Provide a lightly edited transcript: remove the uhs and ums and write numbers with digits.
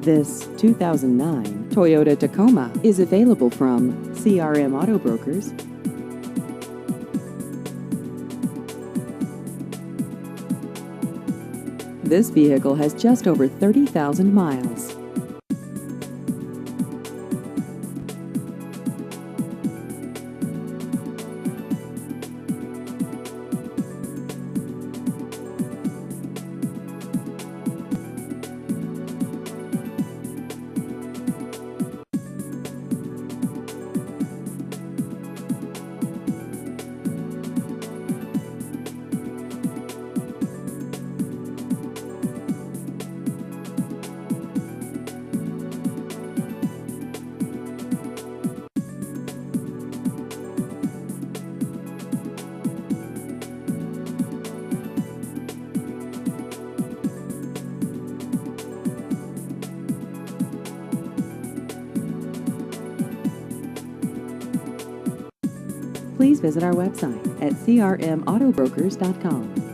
This 2009 Toyota Tacoma is available from CRM Auto Brokers. This vehicle has just over 30,000 miles. Please visit our website at crmautobrokers.com.